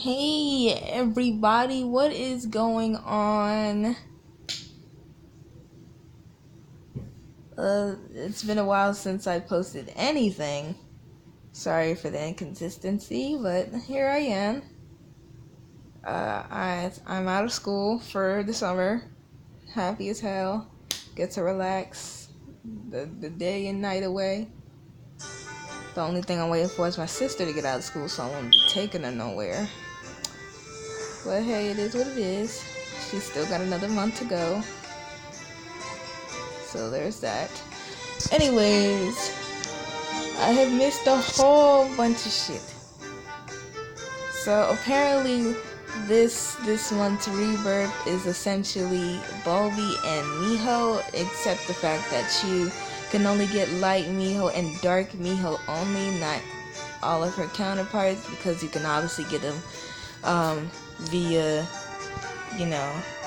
Hey everybody, what is going on? It's been a while since I posted anything. Sorry for the inconsistency, but here I am. I'm out of school for the summer. Happy as hell. Get to relax the day and night away. The only thing I'm waiting for is my sister to get out of school, so I won't be taking her nowhere. But hey, it is what it is. She's still got another month to go. So there's that. Anyways, I have missed a whole bunch of shit. So apparently this month's rebirth is essentially Bulby and Miho, except the fact that you can only get light Miho and dark Miho only, not all of her counterparts, because you can obviously get them via,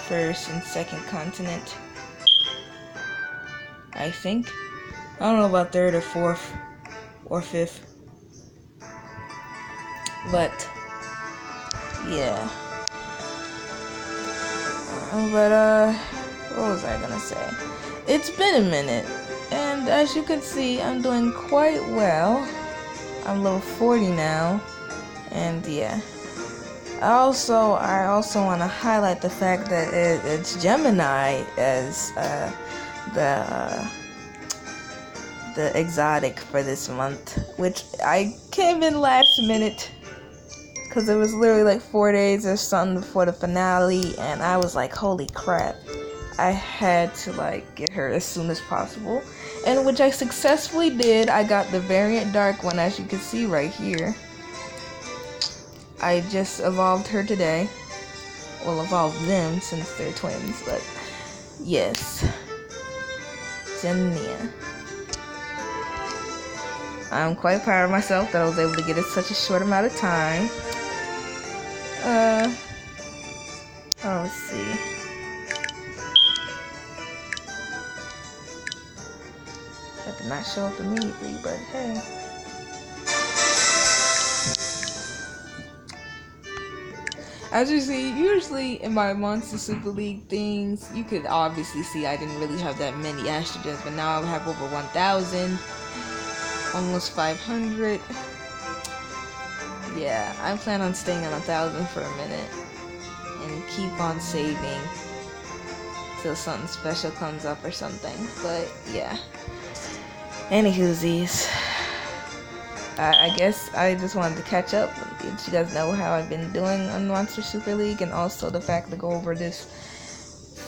first and second continent. I think. I don't know about third or fourth or fifth. But yeah. What was I gonna say? It's been a minute, and as you can see, I'm doing quite well. I'm level 40 now, and yeah. I also want to highlight the fact that it's Gemini as the exotic for this month, which I came in last minute because it was literally like 4 days or something before the finale, and I was like, holy crap, I had to get her as soon as possible, and which I successfully did. I got the variant dark one, as you can see right here. I just evolved her today. Well, evolved them since they're twins, but yes. Gemini. I'm quite proud of myself that I was able to get it such a short amount of time. Let's see. That did not show up immediately, but hey. As you see, usually in my Monster Super League things, you could obviously see I didn't really have that many estrogens, but now I have over 1,000, almost 500. Yeah, I plan on staying on 1,000 for a minute and keep on saving till something special comes up or something. But yeah. Anywhoosies. I guess I just wanted to catch up, let you guys know how I've been doing on Monster Super League, and also the fact to go over this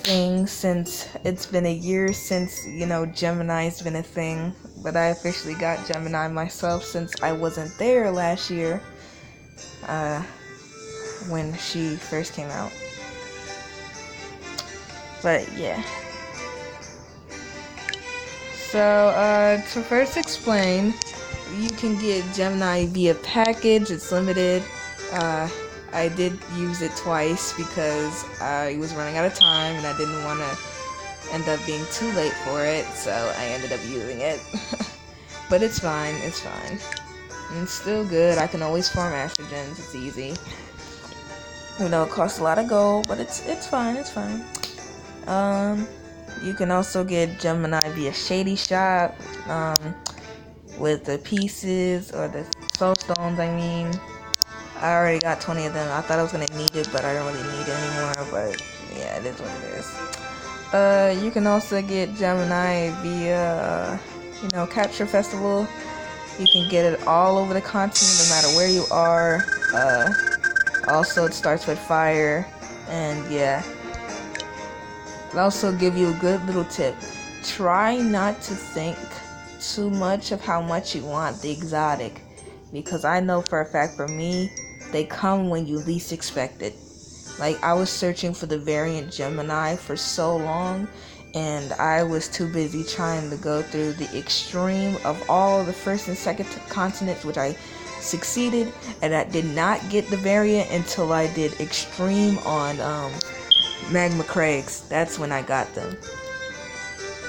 thing since it's been a year since, Gemini's been a thing. But I officially got Gemini myself since I wasn't there last year, when she first came out. But yeah. So, to first explain, you can get Gemini via package. It's limited. I did use it twice because I was running out of time and I didn't want to end up being too late for it, so I ended up using it. But it's fine, it's fine. And it's still good. I can always farm estrogens. It's easy. It costs a lot of gold, but it's fine, it's fine. You can also get Gemini via Shady Shop, with the pieces, or the soul stones, I mean. I already got 20 of them. I thought I was gonna need it, but I don't really need it anymore, but yeah, it is what it is. You can also get Gemini via, Capture Festival. You can get it all over the continent, no matter where you are. Also, it starts with fire, and yeah. I'll also give you a good little tip. Try not to think too much of how much you want the exotic, because I know for a fact, for me, they come when you least expect it. I was searching for the variant Gemini for so long, and I was too busy trying to go through the extreme of all the first and second continents, which I succeeded, and I did not get the variant until I did extreme on Magma Craigs. That's when I got them.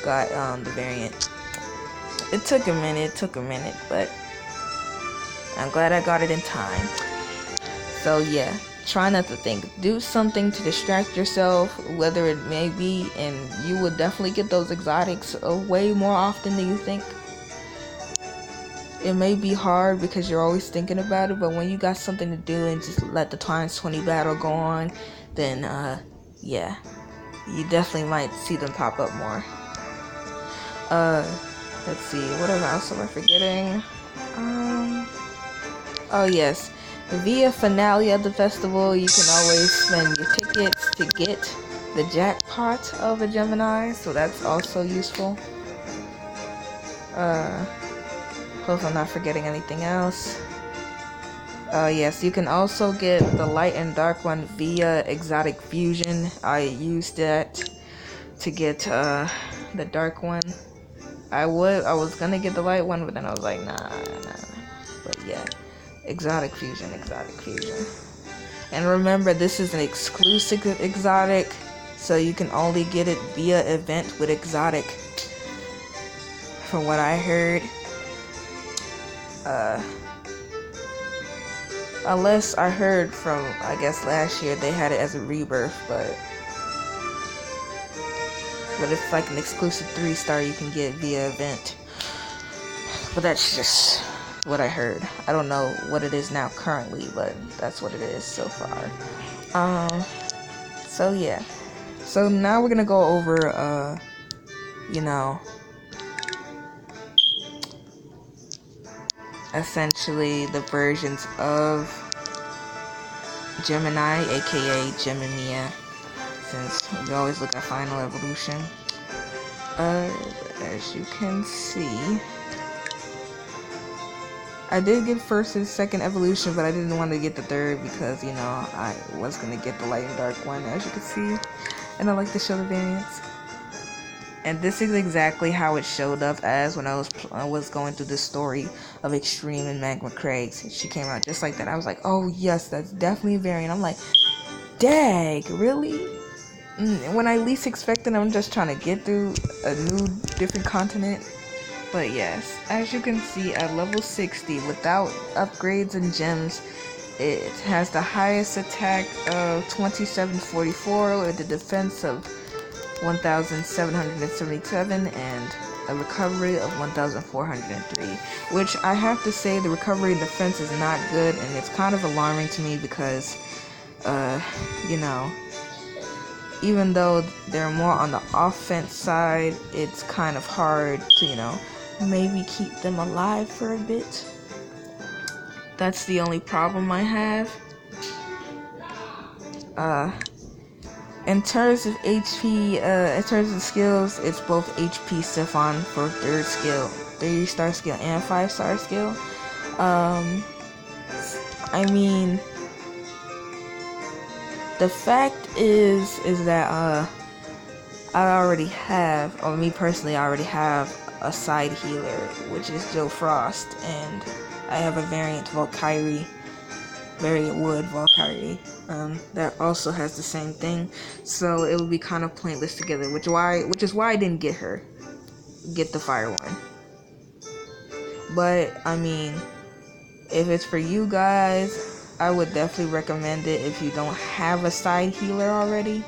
Got the variant. It took a minute, but I'm glad I got it in time. So yeah, try not to think. Do something to distract yourself, whether it may be, and you will definitely get those exotics way more often than you think. It may be hard because you're always thinking about it, but when you got something to do and just let the times 20 battle go on, then yeah, you definitely might see them pop up more. Let's see, what else am I forgetting? Oh yes, via finale of the festival, you can always spend your tickets to get the jackpot of a Gemini, so that's also useful. Hope I'm not forgetting anything else. Yes, you can also get the light and dark one via exotic fusion. I used that to get the dark one. I was gonna get the light one, but then I was like, nah. But yeah, exotic fusion. And remember, this is an exclusive exotic, so you can only get it via event with exotic. From what I heard, unless I heard from, I guess last year they had it as a rebirth, but it's like an exclusive 3-star you can get via event. But that's just what I heard. I don't know what it is now currently, but that's what it is so far. So yeah. So now we're gonna go over, essentially the versions of Gemini, aka Gemini, since we always look at final evolution. As you can see, I did get first and second evolution, but I didn't want to get the third because, I was going to get the light and dark one, as you can see, and I like to show the variants. And this is exactly how it showed up as when I was going through the story of Extreme and Magma Crags. She came out just like that. I was like, oh yes, that's definitely a variant. I'm like, dang, really? When I least expected, I'm just trying to get through a new, different continent. But yes, as you can see, at level 60, without upgrades and gems, it has the highest attack of 2744 with a defense of 1777 and a recovery of 1403, which I have to say the recovery and defense is not good, and it's kind of alarming to me because even though they're more on the offense side, it's kind of hard to maybe keep them alive for a bit. That's the only problem I have. In terms of HP, in terms of skills, it's both HP Siphon for 3-star skill and 5-star skill. I mean, the fact is that I already have, or me personally, I already have a side healer, which is Joe Frost, and I have a variant Valkyrie. Variant Wood Valkyrie that also has the same thing, so it would be kind of pointless together, which is why I didn't get the fire one. But I mean, if it's for you guys, I would definitely recommend it if you don't have a side healer already,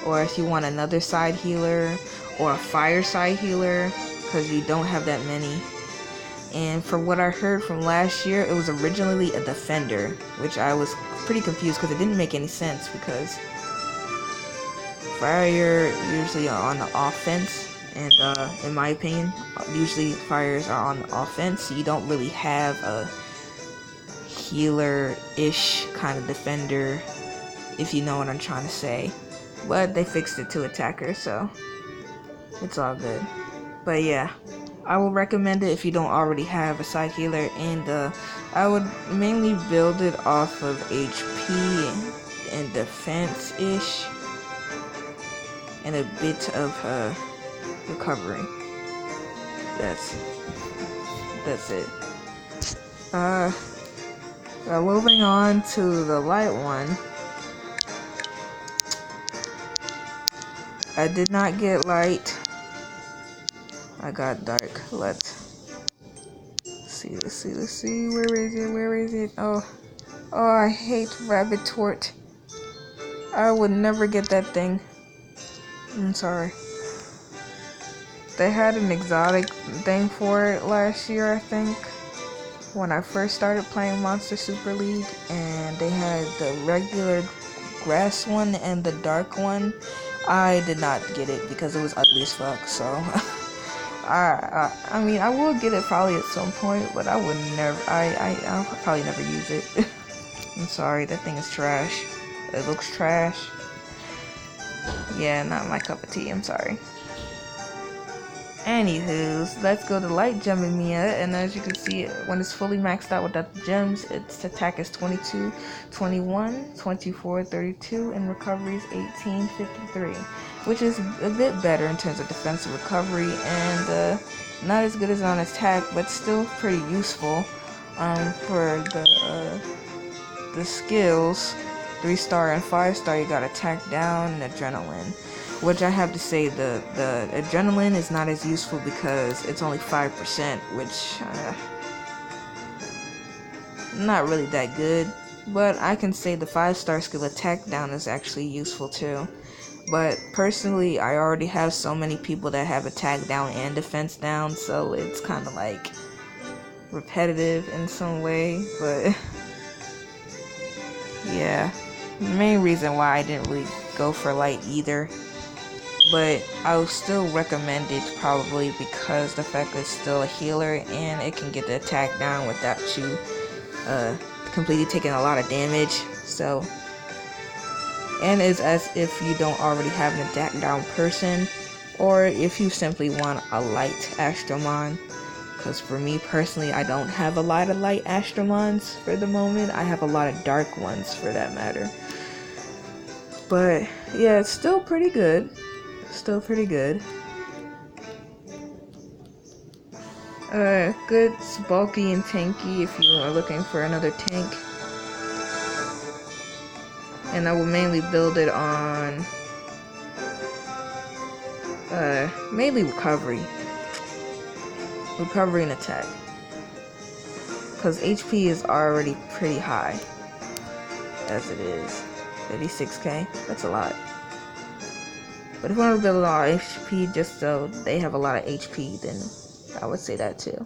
or if you want another side healer or a fire side healer, because you don't have that many. And from what I heard from last year, it was originally a defender, which I was pretty confused because it didn't make any sense, because fire usually are on the offense, and in my opinion, usually fires are on the offense, so you don't really have a healer-ish kind of defender, if you know what I'm trying to say. But they fixed it to attacker, so it's all good. But yeah, I will recommend it if you don't already have a side healer, and I would mainly build it off of HP and defense-ish, and a bit of recovery. That's it. Moving on to the light one. I did not get light. I got dark. Let's see. Where is it? Oh, Oh, I hate rabbit tort. I would never get that thing. I'm sorry. They had an exotic thing for it last year, I think, when I first started playing Monster Super League, and they had the regular grass one and the dark one. I did not get it because it was ugly as fuck, so I mean, I will get it probably at some point, but I would never, I'll probably never use it. I'm sorry, that thing is trash. It looks trash. Yeah, not my cup of tea, I'm sorry. Anywho's, let's go to Light Gemini, and as you can see, when it's fully maxed out without the gems, its attack is 22, 21, 24, 32, and recovery is 18, 53, which is a bit better in terms of defensive recovery, and not as good as on attack, but still pretty useful for the skills. 3-star and 5-star, you got attack down and adrenaline. Which I have to say, the adrenaline is not as useful because it's only 5%, which not really that good. But I can say the 5-star skill attack down is actually useful too. But personally, I already have so many people that have attack down and defense down, so it's kind of like repetitive in some way. But yeah, the main reason why I didn't really go for light either. But I would still recommend it probably because the fact that it's still a healer and it can get the attack down without you completely taking a lot of damage. So, and it's as if you don't already have an attack down person, or if you simply want a light Astromon. Because for me personally, I don't have a lot of light Astromons for the moment. I have a lot of dark ones for that matter. But yeah, it's still pretty good. Still pretty good. Good, bulky and tanky if you are looking for another tank. And I will mainly build it on mainly recovery. Recovery and attack. Because HP is already pretty high as it is. 56k, that's a lot. But if you want to build a lot of HP just so they have a lot of HP, then I would say that too.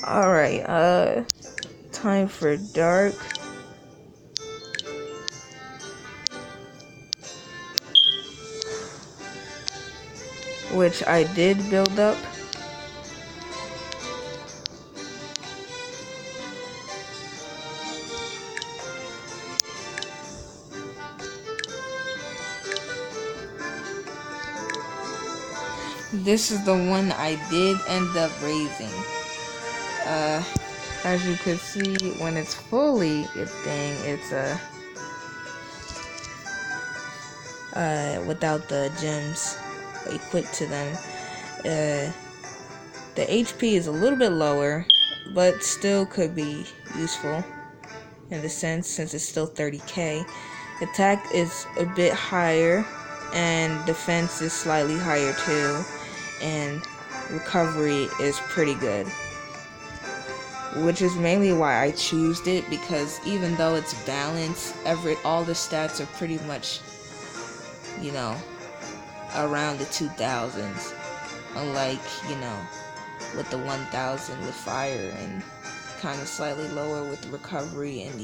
Alright, time for dark. Which I did build up. This is the one I did end up raising. As you could see, when it's fully a thing, it's without the gems equipped to them. The HP is a little bit lower, but still could be useful in the sense since it's still 30k. Attack is a bit higher, and defense is slightly higher too. And recovery is pretty good, which is mainly why I choose it, because even though it's balanced, all the stats are pretty much, you know, around the 2000s, unlike, you know, with the 1000 with fire, and kind of slightly lower with the recovery and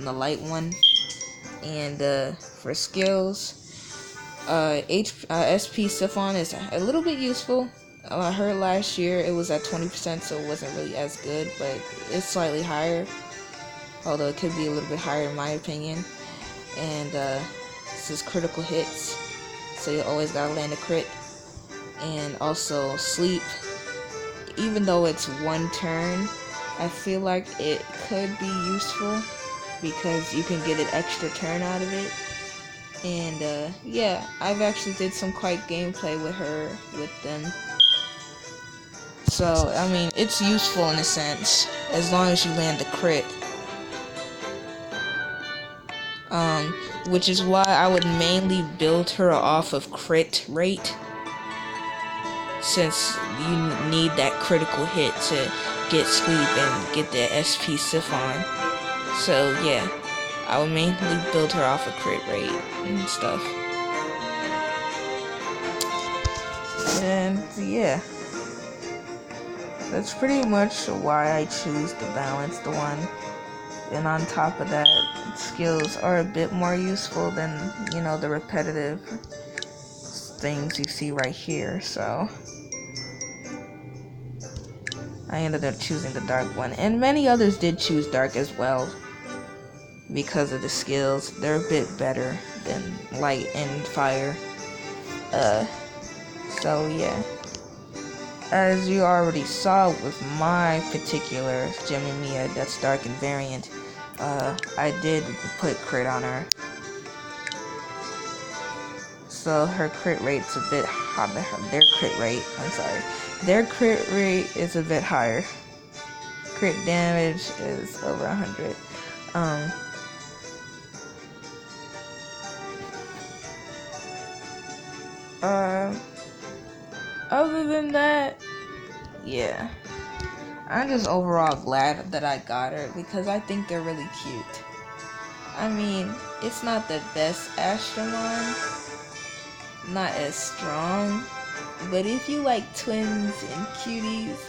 the light one. And for skills, SP Siphon is a little bit useful. I heard last year it was at 20%, so it wasn't really as good, but it's slightly higher, although it could be a little bit higher in my opinion. And this is critical hits, so you always gotta land a crit. And also sleep, even though it's one turn, I feel like it could be useful because you can get an extra turn out of it. And yeah, I've actually did some quite gameplay with them. So I mean, it's useful in a sense as long as you land the crit. Which is why I would mainly build her off of crit rate, since you need that critical hit to get sweep and get the SP Sif on. So yeah, I would mainly build her off a crit rate and stuff. And yeah, that's pretty much why I choose the balanced one. And on top of that, skills are a bit more useful than, you know, the repetitive things you see right here. So I ended up choosing the dark one. And many others did choose dark as well because of the skills. They're a bit better than light and fire. So yeah. As you already saw with my particular Gemini that's dark and variant, I did put crit on her. So her crit rate's a bit higher. Their crit rate is a bit higher. Crit damage is over 100. Other than that, yeah. I'm just overall glad that I got her because I think they're really cute. I mean, it's not the best Astromon, not as strong, but if you like twins and cuties,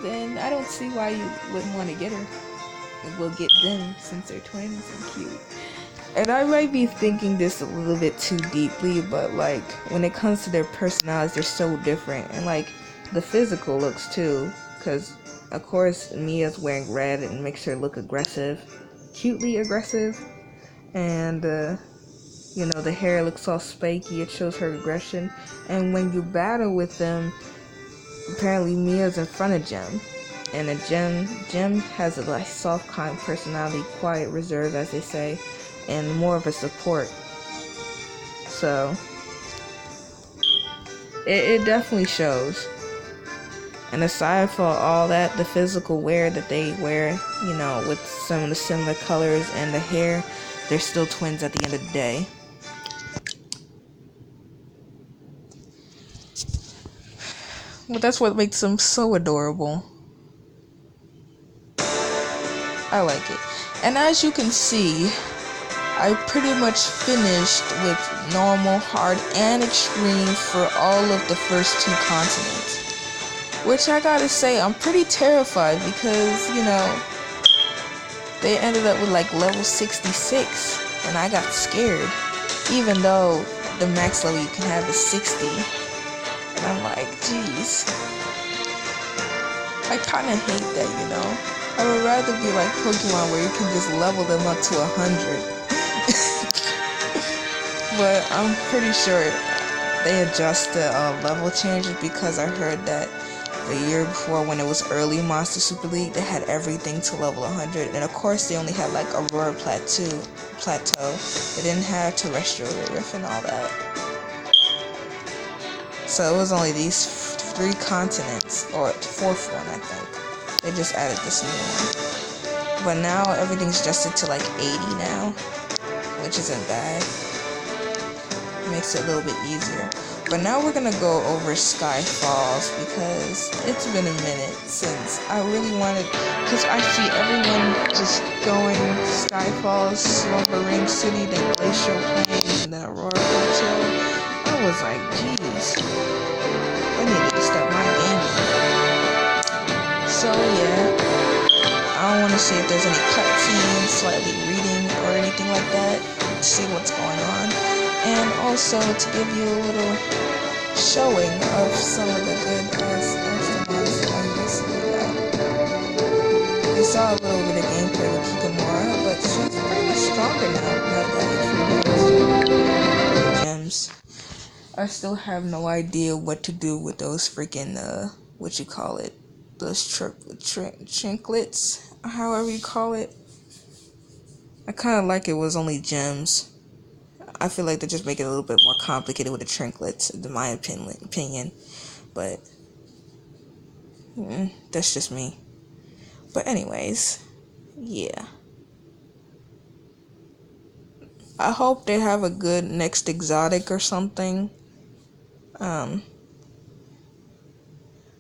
then I don't see why you wouldn't want to get her. We'll get them since they're twins and cute. And I might be thinking this a little bit too deeply, but like when it comes to their personalities, they're so different, and like the physical looks too, because of course Mia's wearing red and makes her look aggressive, cutely aggressive, and you know, the hair looks all spiky, it shows her aggression. And when you battle with them, apparently Mia's in front of Gem, and Gem has a like soft, kind personality, quiet, reserved, as they say, and more of a support. So it definitely shows. And aside from all that, the physical wear that they wear, you know, with some of the similar colors and the hair, they're still twins at the end of the day. But that's what makes them so adorable. I like it. And as you can see, I pretty much finished with normal, hard, and extreme for all of the first two continents. Which I gotta say, I'm pretty terrified because, you know, they ended up with like level 66, and I got scared. Even though the max level you can have is 60. And I'm like, geez. I kinda hate that, you know. I would rather be like Pokemon where you can just level them up to 100. But I'm pretty sure they adjust the level changes because I heard that the year before when it was early Monster Super League, they had everything to level 100. And of course they only had like Aurora Plateau. They didn't have Terrestrial Rift and all that. So it was only these 3 continents, or the 4th one I think. They just added this new one. But now everything's adjusted to like 80 now, which isn't bad. Makes it a little bit easier. But now we're gonna go over Sky Falls because it's been a minute since I really wanted, because I see everyone just going Sky Falls, Slumbering City, then Glacial Plains, and then Aurora Plateau. I was like, geez, I need to step my game up. So yeah, I don't want to see if there's any cutscenes, slightly reading, or anything like that, to see what's going on. And also to give you a little showing of some of the good Astromons that I recently got. You saw a little bit of gameplay with Kikamura, but she's pretty much stronger now that gems. I still have no idea what to do with those freaking, what you call it, those trinklets, however you call it. I kind of like it was only gems. I feel like they just make it a little bit more complicated with the trinklets, in my opinion. But that's just me. But anyways, yeah. I hope they have a good next exotic or something.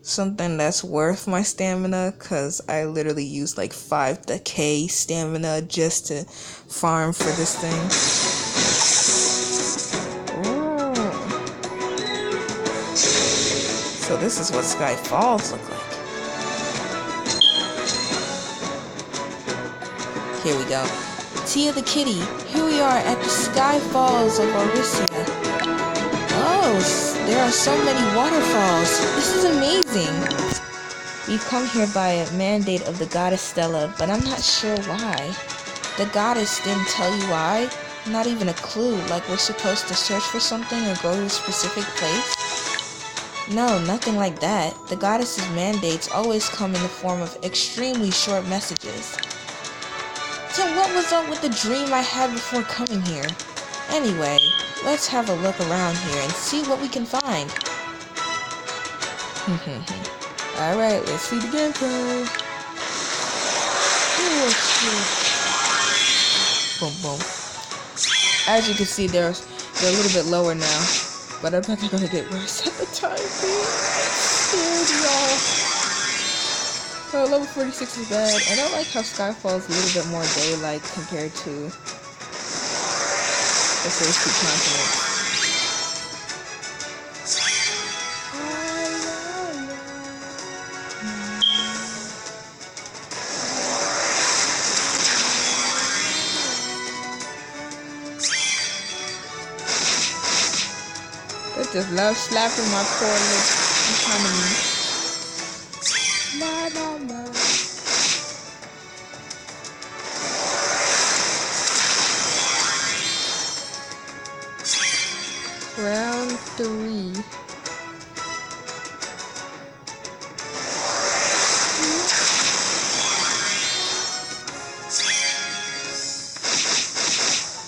something that's worth my stamina, because I literally used like 5k stamina just to farm for this thing. Ooh. So this is what Sky Falls look like. Here we go. Tia the kitty, here we are at the Sky Falls of Orisia. Oh, there are so many waterfalls. This is amazing. We've come here by a mandate of the goddess Stella, but I'm not sure why. The goddess didn't tell you why? Not even a clue, like we're supposed to search for something or go to a specific place? No, nothing like that. The goddess's mandates always come in the form of extremely short messages. So what was up with the dream I had before coming here? Anyway, let's have a look around here and see what we can find. Alright, let's see the gameplay. Boom, boom. As you can see, they're a little bit lower now, but I bet they're gonna get worse at the time being. Scared, y'all. So level 46 is bad, and I like how Skyfall is a little bit more day-like compared to the first two continents. I just love slapping my poor little economy. La la la. Round 3.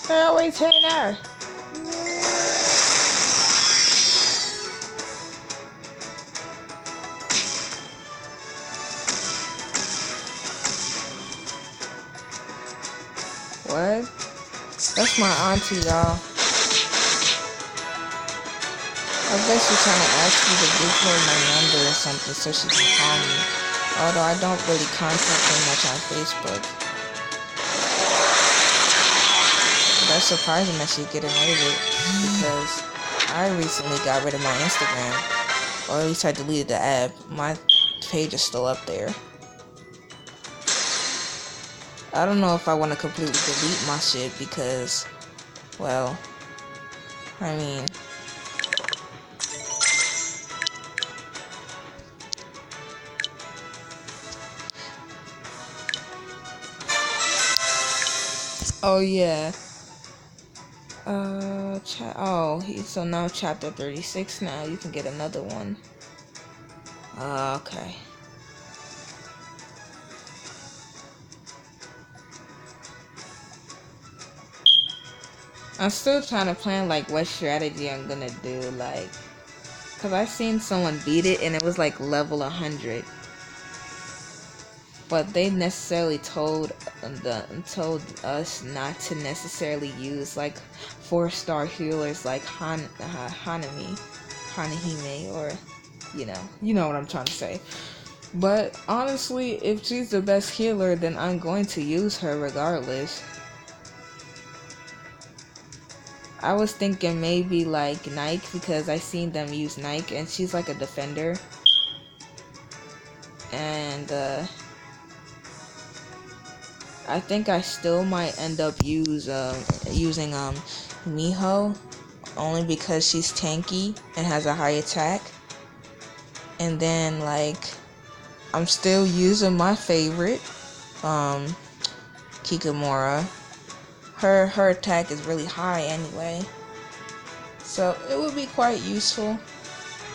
I always hit her. What? That's my auntie, y'all. I bet she's trying to ask me to give her my number or something so she can call me. Although I don't really contact her much on Facebook. That's surprising that she's getting rid of it, because I recently got rid of my Instagram. Or at least I deleted the app. My page is still up there. I don't know if I want to completely delete my shit because, well, I mean, oh yeah, so now chapter 36 now, you can get another one. Okay. I'm still trying to plan like what strategy I'm gonna do, like, cause I seen someone beat it and it was like level 100, but they necessarily told us not to necessarily use like 4-star healers like Hanahime, or you know what I'm trying to say. But honestly, if she's the best healer, then I'm going to use her regardless. I was thinking maybe like Nike, because I seen them use Nike and she's like a defender. And I think I still might end up using Miho, only because she's tanky and has a high attack. And then like I'm still using my favorite, Kikamura. Her attack is really high anyway, so it would be quite useful.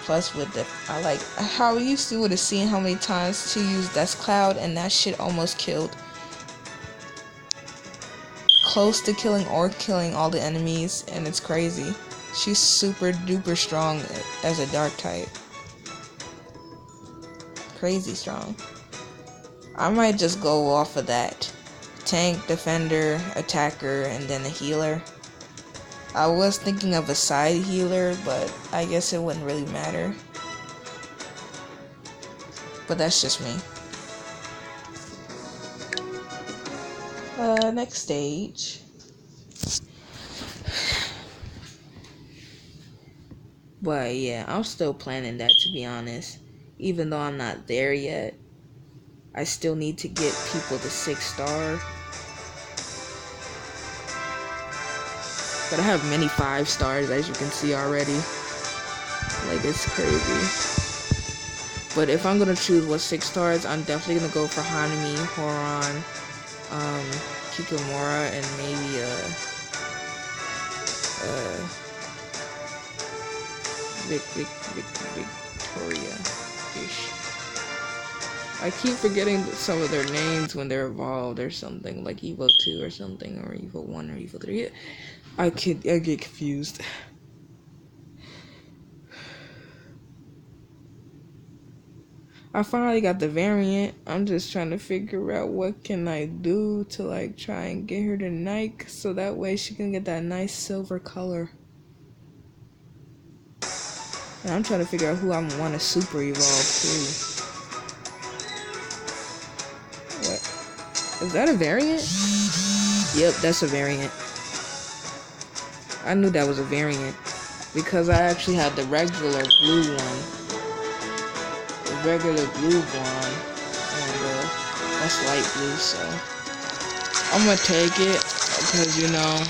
Plus with I like how we used to would have seen how many times she used Dust Cloud, and that shit almost killed, close to killing or killing all the enemies, and it's crazy. She's super duper strong as a dark type. Crazy strong. I might just go off of that. Tank, defender, attacker, and then a healer. I was thinking of a side healer, but I guess it wouldn't really matter. But that's just me. Next stage. But yeah, I'm still planning that, to be honest. Even though I'm not there yet, I still need to get people to 6-star. But I have many 5 stars, as you can see already. Like, it's crazy. But if I'm gonna choose what 6 stars, I'm definitely gonna go for Hanami, Horon, Kikamura, and maybe Victoria-ish. I keep forgetting some of their names when they're evolved or something, like Evo 2 or something, or Evo 1 or Evo 3. I get confused. I finally got the variant. I'm just trying to figure out what can I do to like try and get her to Nike so that way she can get that nice silver color. And I'm trying to figure out who I want to super evolve too. What? Is that a variant? Yep, that's a variant. I knew that was a variant because I actually had the regular blue one. The regular blue one. And that's light blue, so I'm gonna take it because, you know,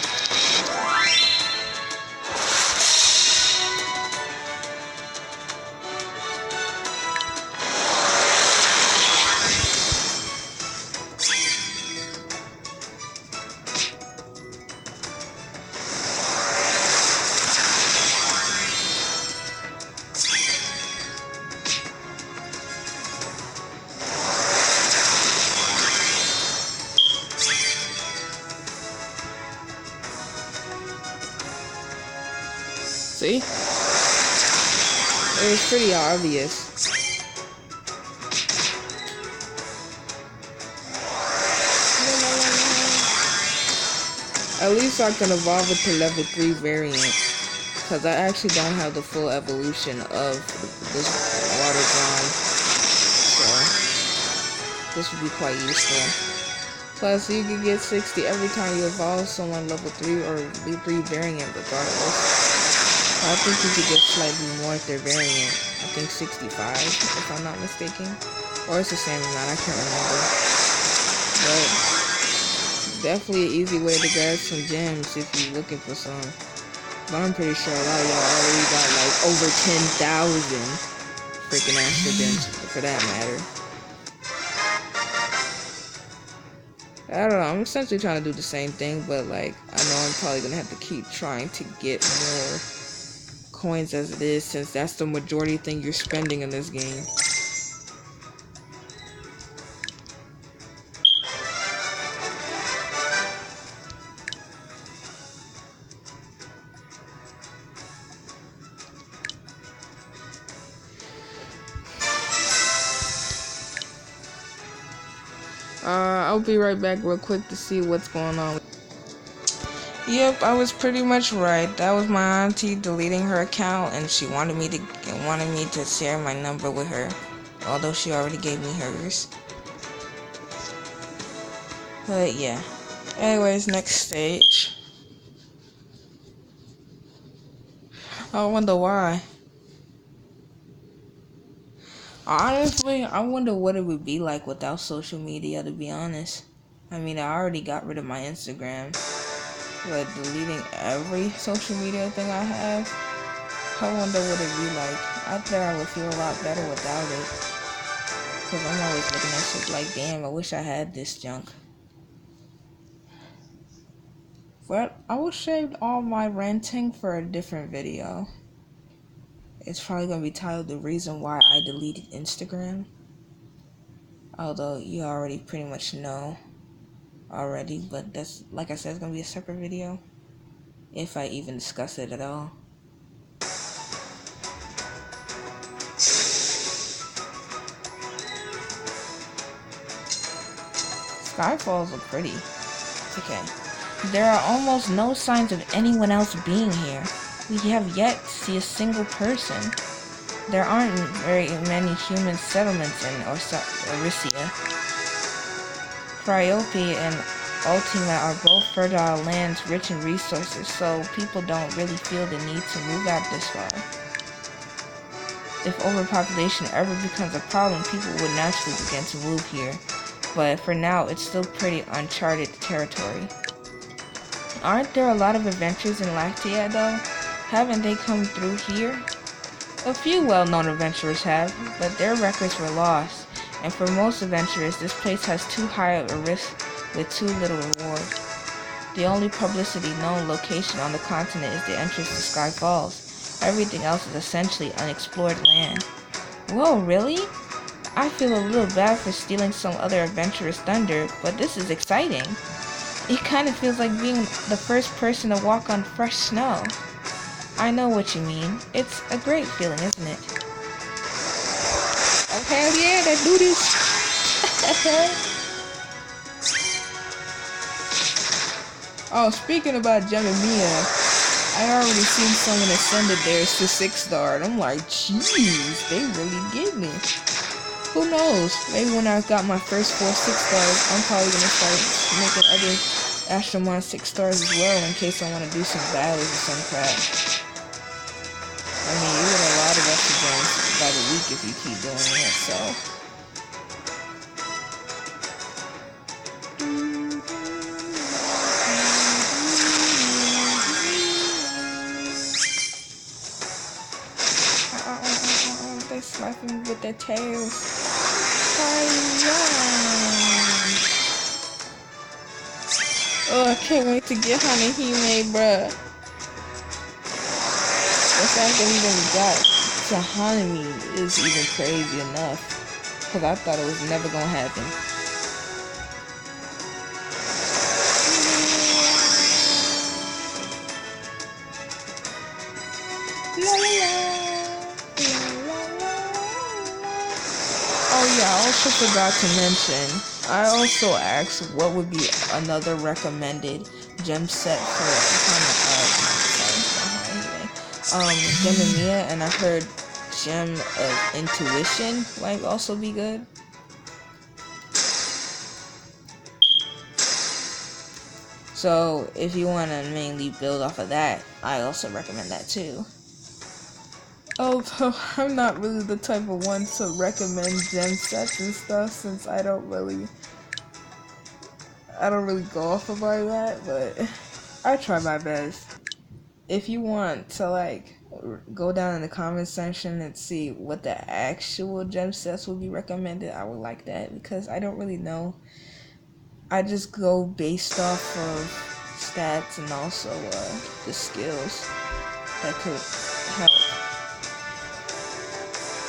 see? It was pretty obvious. At least I can evolve it to level 3 variant. Because I actually don't have the full evolution of this water drum. So, this would be quite useful. Plus, you can get 60 every time you evolve someone level 3 or 3 variant regardless. I think you could get slightly more if they're variant. I think 65, if I'm not mistaken. Or it's the same amount, I can't remember. But definitely an easy way to grab some gems if you're looking for some. But I'm pretty sure a lot of y'all already got like over 10,000 freaking Astro gems, for that matter. I don't know, I'm essentially trying to do the same thing, but like, I know I'm probably gonna have to keep trying to get more coins as it is, since that's the majority thing you're spending in this game. I'll be right back real quick to see what's going on. Yep, I was pretty much right. That was my auntie deleting her account, and she wanted me to share my number with her, although she already gave me hers. But yeah. Anyways, next stage. I wonder why. Honestly, I wonder what it would be like without social media, to be honest. I mean, I already got rid of my Instagram, but deleting every social media thing I have, I wonder what it'd be like. I think I would feel a lot better without it. Because I'm always looking at shit like, damn, I wish I had this junk. But I will save all my ranting for a different video. It's probably going to be titled The Reason Why I Deleted Instagram. Although you already pretty much know already. But that's, like I said, it's going to be a separate video. If I even discuss it at all. Skyfalls are pretty. It's okay. There are almost no signs of anyone else being here. We have yet to see a single person. there aren't very many human settlements in Orisia. Priope and Ultima are both fertile lands rich in resources, so people don't really feel the need to move out this far. If overpopulation ever becomes a problem, people would naturally begin to move here, but for now it's still pretty uncharted territory. Aren't there a lot of adventurers in Lactia though? Haven't they come through here? A few well-known adventurers have, but their records were lost, and for most adventurers this place has too high a risk with too little reward. The only publicity known location on the continent is the entrance to Sky Falls. Everything else is essentially unexplored land. Whoa, really? I feel a little bad for stealing some other adventurer's thunder, but this is exciting. It kind of feels like being the first person to walk on fresh snow. I know what you mean. It's a great feeling, isn't it? Oh, hell yeah, let's do this! Oh, speaking about Gemini, I already seen someone ascended theirs to 6-star, and I'm like, jeez, they really get me. Who knows? Maybe when I got my first 4 6-stars, I'm probably gonna start making other Astromon 6-stars as well in case I want to do some battles or some crap. I mean, you get a lot of extra gems by the week if you keep doing it, so. They slapping me with their tails. Oh, I can't wait to get Hanahime, bruh. The fact that we even got to Hanami is even crazy enough. Cause I thought it was never gonna happen. Oh yeah, I also forgot to mention, I also asked what would be another recommended gem set for Gemini, and I heard Gem of Intuition might also be good. So if you want to mainly build off of that, I also recommend that too. Although I'm not really the type of one to recommend gem sets and stuff, since I don't really go off of all that, but I try my best. If you want to like go down in the comment section and see what the actual gem sets will be recommended, I would like that, because I don't really know. I just go based off of stats and also the skills that could help.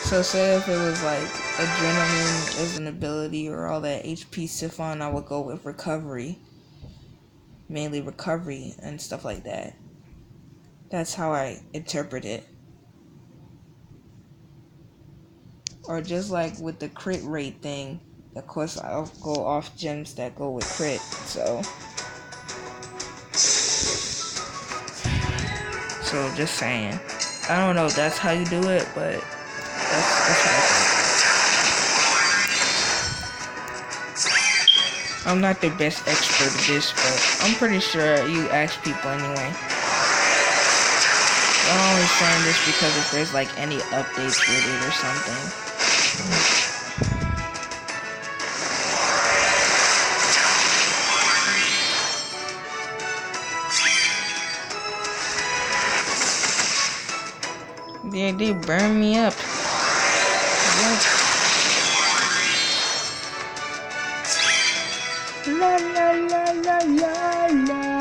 So say if it was like Adrenaline as an ability or all that HP Siphon, I would go with Recovery. Mainly Recovery and stuff like that. That's how I interpret it. Or just like with the crit rate thing, of course I'll go off gems that go with crit, so just saying. I don't know if that's how you do it, but that's how I think. I'm not the best expert at this, but I'm pretty sure you ask people anyway. I'm only saying this because if there's like any updates with it or something. Yeah, they burn me up. What? La la la la la la la.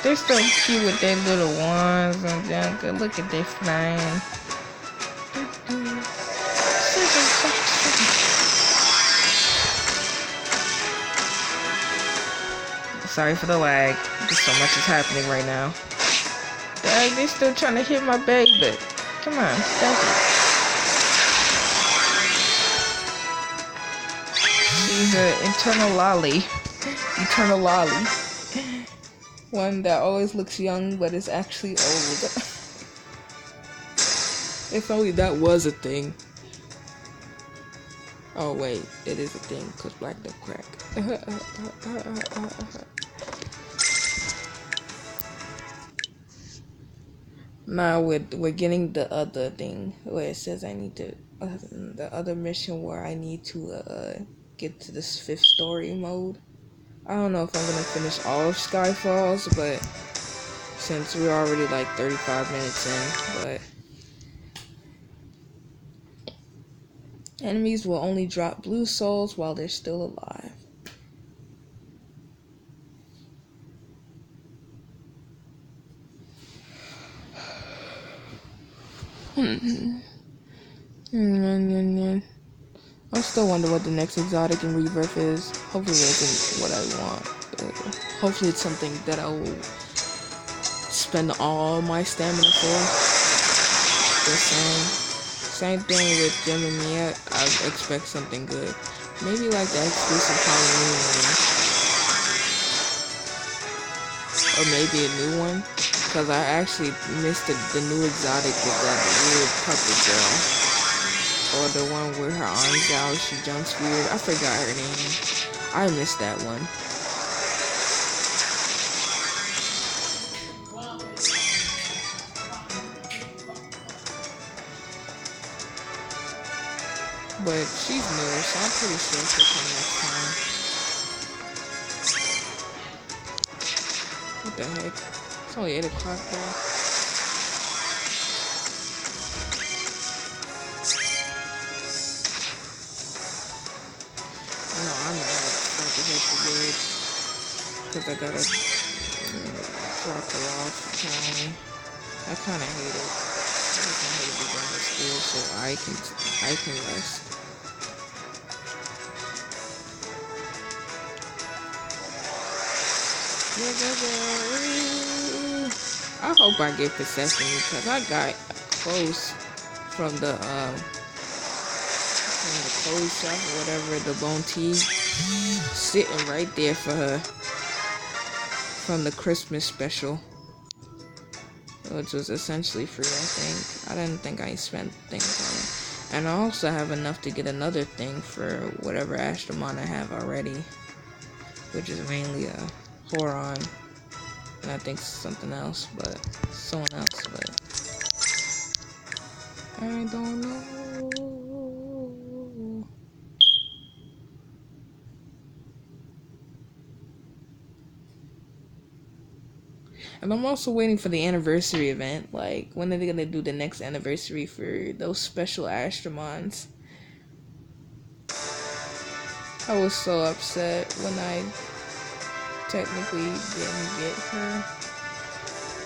They're so cute with their little wands and junk. Look at they flying. Sorry for the lag. Just so much is happening right now. Dang, they still trying to hit my baby. Come on, stop it. She's an internal lolly. Eternal lolly. One that always looks young but is actually old. If only that was a thing. Oh wait, it is a thing because black don't crack. Now we're getting the other thing where it says I need to the other mission where I need to get to this 5th story mode. I don't know if I'm gonna finish all of Skyfalls, but since we're already like 35 minutes in, but enemies will only drop blue souls while they're still alive. I still wonder what the next exotic in Rebirth is. Hopefully it isn't what I want. Hopefully it's something that I will spend all my stamina for. The same thing with Gemini. I expect something good. Maybe like the exclusive Halloween one. Or maybe a new one. Because I actually missed the new exotic with that weird puppet girl. Or the one with her arms out, she jumps weird. I forgot her name. I missed that one. But she's new, so I'm pretty sure she'll come next time. What the heck? It's only 8 o'clock though. No, I'm not about to hit the bed because I gotta drop her off. I kind of hate it. I just want her to be done with school so I can rest. I hope I get Persephone because I got clothes from the clothes shop or whatever, the Bone Tea, sitting right there for her from the Christmas special, which was essentially free, I think. I didn't think I spent things on it. And I also have enough to get another thing for whatever Astromon I have already, which is mainly a Horon, and I think something else, but someone else, but I don't know. And I'm also waiting for the anniversary event. Like, when are they gonna do the next anniversary for those special Astromons? I was so upset when I technically didn't get her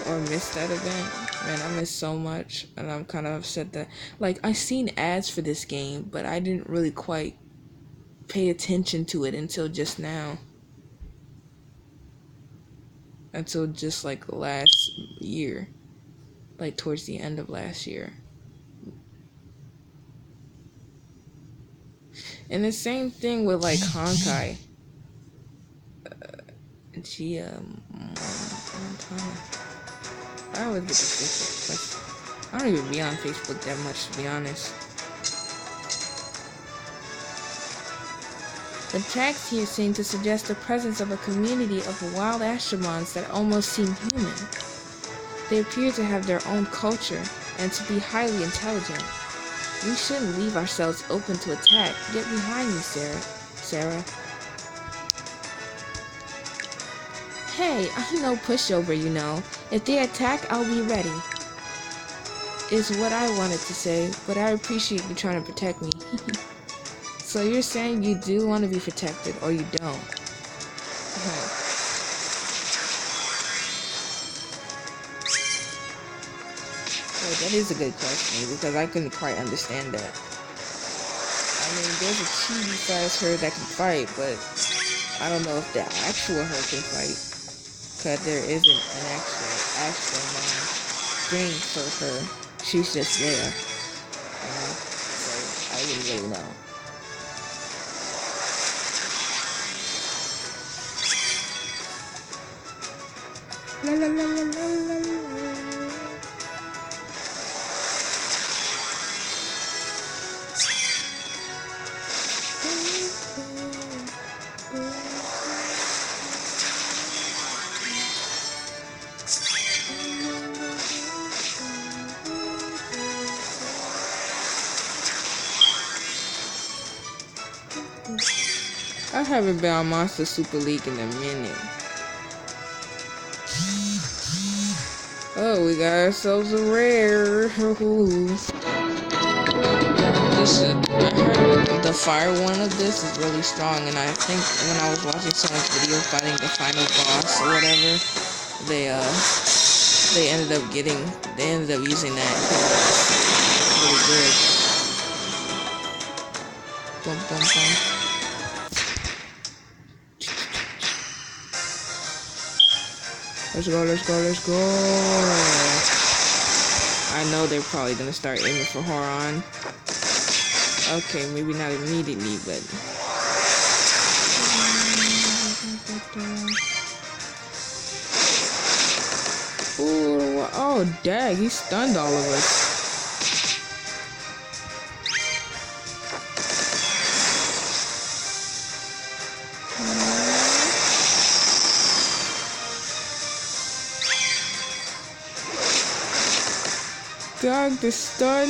or missed that event. Man, I missed so much, and I'm kind of upset that, like, I seen ads for this game, but I didn't really quite pay attention to it until just now. Until just like last year, like towards the end of last year. And the same thing with like Honkai. I always get the Facebook question. I don't even be on Facebook that much, to be honest. The text here seem to suggest the presence of a community of wild Astromons that almost seem human. They appear to have their own culture and to be highly intelligent. We shouldn't leave ourselves open to attack. Get behind me, Sarah. Hey, I'm no pushover, you know. If they attack, I'll be ready. Is what I wanted to say, but I appreciate you trying to protect me. So you're saying you do want to be protected, or you don't? Okay. Wait, that is a good question, because I couldn't quite understand that. I mean, there's a chibi besides her that can fight, but I don't know if the actual her can fight, because there isn't an actual string for her. She's just there, you know? So I wouldn't really know. La la la la la la la. I haven't been on Monster Super League in a minute. Oh, we got ourselves a rare. This is, I heard the fire one of this is really strong, and I think when I was watching someone's video fighting the final boss or whatever, they ended up using that. Really good. Bum, bum, bum. Let's go, let's go, let's go. I know they're probably gonna start aiming for Horon. Okay, maybe not immediately, but... Ooh, oh, dang, he stunned all of us. Dog, the stun.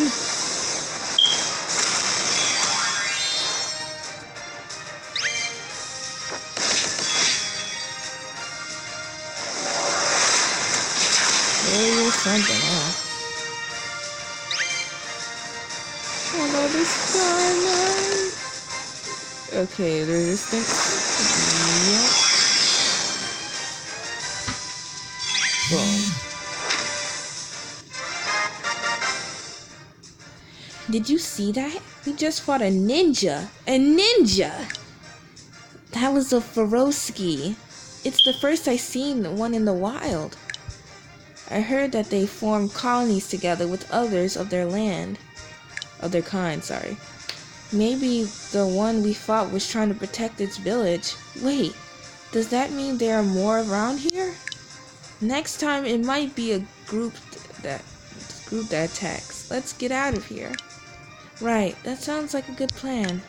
There is something, huh? Oh no, the stun. Okay, resistance. Yep. Boom. Did you see that? We just fought a ninja. A ninja! That was a Feroski. It's the first I've seen one in the wild. I heard that they formed colonies together with others of their land. Of their kind, sorry. Maybe the one we fought was trying to protect its village. Wait, does that mean there are more around here? Next time it might be a group that attacks. Let's get out of here. Right, that sounds like a good plan.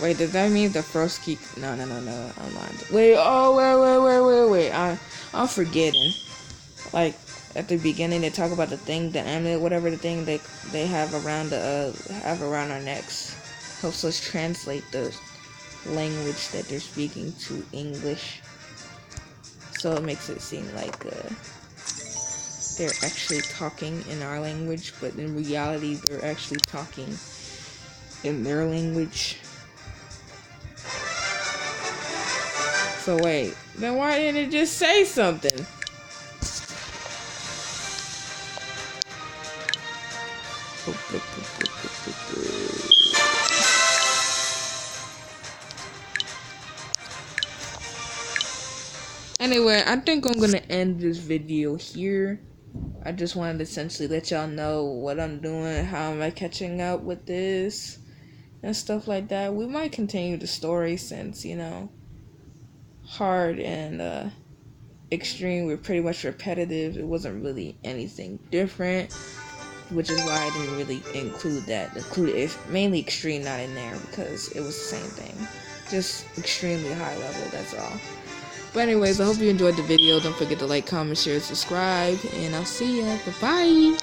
Wait, does that mean the first key? No, I'm lying. Wait, I'm forgetting. Like, at the beginning, they talk about the thing, the amulet, whatever the thing they have around our necks. Helps us translate the language that they're speaking to English. So it makes it seem like they're actually talking in our language, but in reality, they're actually talking in their language. So wait, then why didn't it just say something? Anyway, I think I'm gonna end this video here. I just wanted to essentially let y'all know what I'm doing, how am I catching up with this, and stuff like that. We might continue the story since, you know, hard and extreme were pretty much repetitive. It wasn't really anything different, which is why I didn't really include that. Included mainly extreme not in there because it was the same thing, just extremely high level. That's all. But anyways, I hope you enjoyed the video. Don't forget to like, comment, share, subscribe, and I'll see ya. Bye-bye.